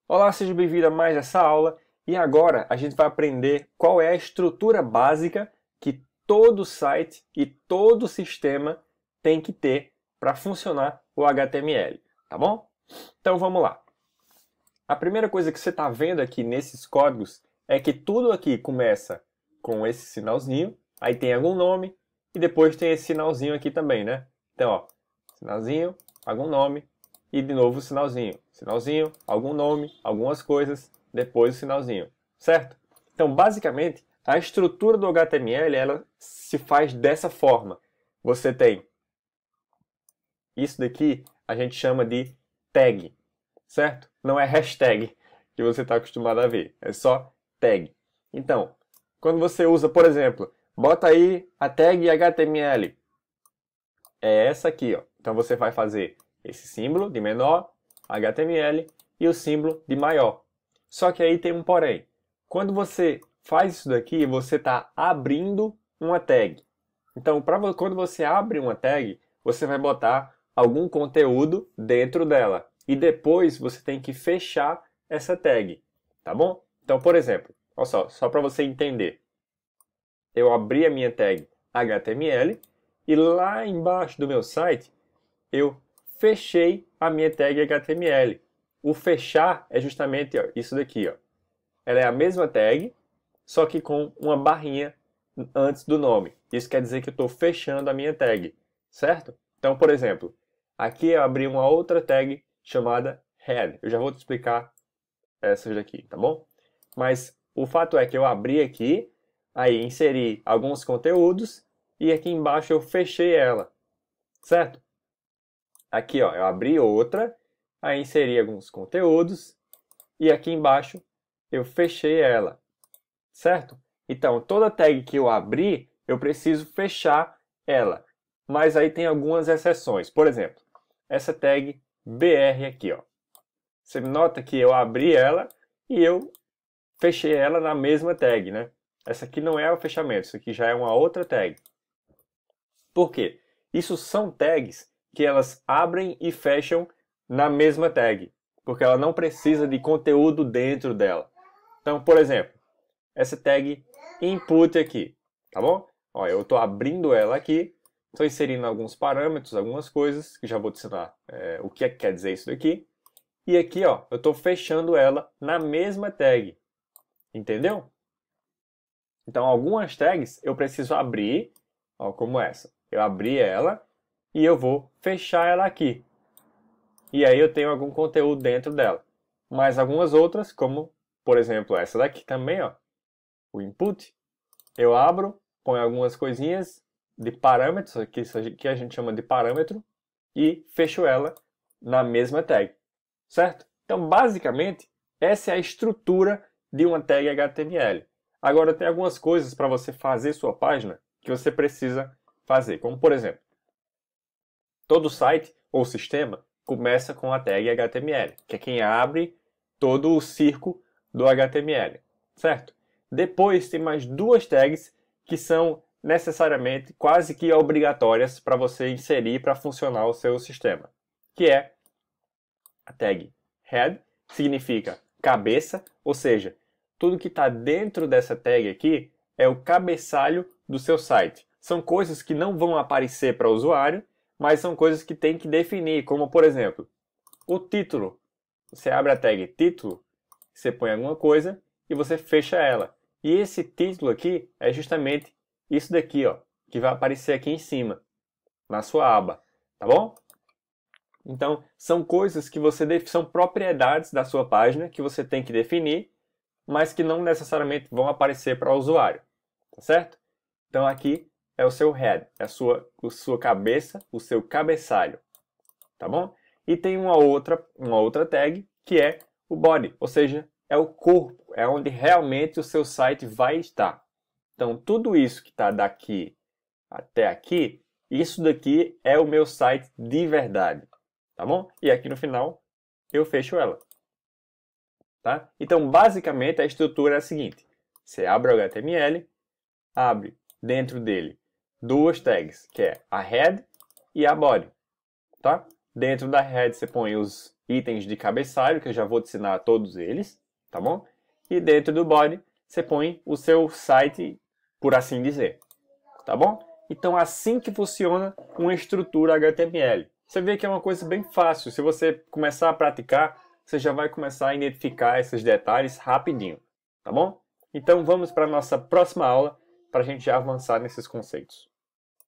Olá, seja bem-vindo a mais essa aula e agora a gente vai aprender qual é a estrutura básica que todo site e todo sistema tem que ter para funcionar o HTML, tá bom? Então vamos lá. A primeira coisa que você está vendo aqui nesses códigos é que tudo aqui começa com esse sinalzinho, aí tem algum nome e depois tem esse sinalzinho aqui também, né? Então, ó, sinalzinho, algum nome e de novo o sinalzinho. Sinalzinho, algum nome, algumas coisas, depois o sinalzinho, certo? Então, basicamente, a estrutura do HTML ela se faz dessa forma. Você tem isso daqui, a gente chama de tag, certo? Não é hashtag que você está acostumado a ver, é só tag. Então, quando você usa, por exemplo, bota aí a tag HTML, é essa aqui, ó. Então você vai fazer esse símbolo de menor, HTML, e o símbolo de maior. Só que aí tem um porém. Quando você faz isso daqui, você está abrindo uma tag. Então, quando você abre uma tag, você vai botar algum conteúdo dentro dela. E depois você tem que fechar essa tag, tá bom? Então, por exemplo, olha só para você entender. Eu abri a minha tag HTML e lá embaixo do meu site eu fechei a minha tag HTML. O fechar é justamente ó, isso daqui. Ó. Ela é a mesma tag, só que com uma barrinha antes do nome. Isso quer dizer que eu estou fechando a minha tag, certo? Então, por exemplo, aqui eu abri uma outra tag chamada head. Eu já vou te explicar essas daqui, tá bom? Mas o fato é que eu abri aqui, aí inseri alguns conteúdos e aqui embaixo eu fechei ela, certo? Aqui ó, eu abri outra, aí inseri alguns conteúdos e aqui embaixo eu fechei ela, certo? Então, toda tag que eu abri, eu preciso fechar ela. Mas aí tem algumas exceções. Por exemplo, essa tag BR aqui, ó. Você nota que eu abri ela e eu fechei ela na mesma tag, né? Essa aqui não é o fechamento, isso aqui já é uma outra tag. Por quê? Isso são tags que elas abrem e fecham na mesma tag, porque ela não precisa de conteúdo dentro dela. Então, por exemplo, essa tag input aqui, tá bom? Ó, eu estou abrindo ela aqui, estou inserindo alguns parâmetros, algumas coisas, que já vou te ensinar o que é que quer dizer isso daqui. E aqui, ó, eu estou fechando ela na mesma tag, entendeu? Então, algumas tags eu preciso abrir, ó, como essa. Eu abri ela e eu vou fechar ela aqui. E aí eu tenho algum conteúdo dentro dela. Mas algumas outras, como, por exemplo, essa daqui também, ó, o input, eu abro, ponho algumas coisinhas de parâmetros, que a gente chama de parâmetro, e fecho ela na mesma tag, certo? Então, basicamente, essa é a estrutura de uma tag HTML. Agora, tem algumas coisas para você fazer sua página que você precisa fazer, como por exemplo, todo site ou sistema começa com a tag HTML, que é quem abre todo o circo do HTML, certo? Depois tem mais duas tags que são necessariamente quase que obrigatórias para você inserir para funcionar o seu sistema, que é a tag head, significa cabeça, ou seja, tudo que está dentro dessa tag aqui é o cabeçalho do seu site. São coisas que não vão aparecer para o usuário, mas são coisas que tem que definir, como por exemplo, o título. Você abre a tag título, você põe alguma coisa e você fecha ela. E esse título aqui é justamente isso daqui, ó, que vai aparecer aqui em cima, na sua aba, tá bom? Então, são coisas que são propriedades da sua página que você tem que definir, mas que não necessariamente vão aparecer para o usuário, tá certo? Então aqui é o seu head, é a sua cabeça, o seu cabeçalho, tá bom? E tem uma outra tag que é o body, ou seja, é o corpo, é onde realmente o seu site vai estar. Então tudo isso que está daqui até aqui, isso daqui é o meu site de verdade, tá bom? E aqui no final eu fecho ela. Tá? Então, basicamente, a estrutura é a seguinte. Você abre o HTML, abre dentro dele duas tags, que é a head e a body, tá? Dentro da head você põe os itens de cabeçalho, que eu já vou te ensinar todos eles, tá bom? E dentro do body você põe o seu site, por assim dizer, tá bom? Então assim que funciona uma estrutura HTML. Você vê que é uma coisa bem fácil. Se você começar a praticar, você já vai começar a identificar esses detalhes rapidinho, tá bom? Então vamos para a nossa próxima aula para a gente já avançar nesses conceitos.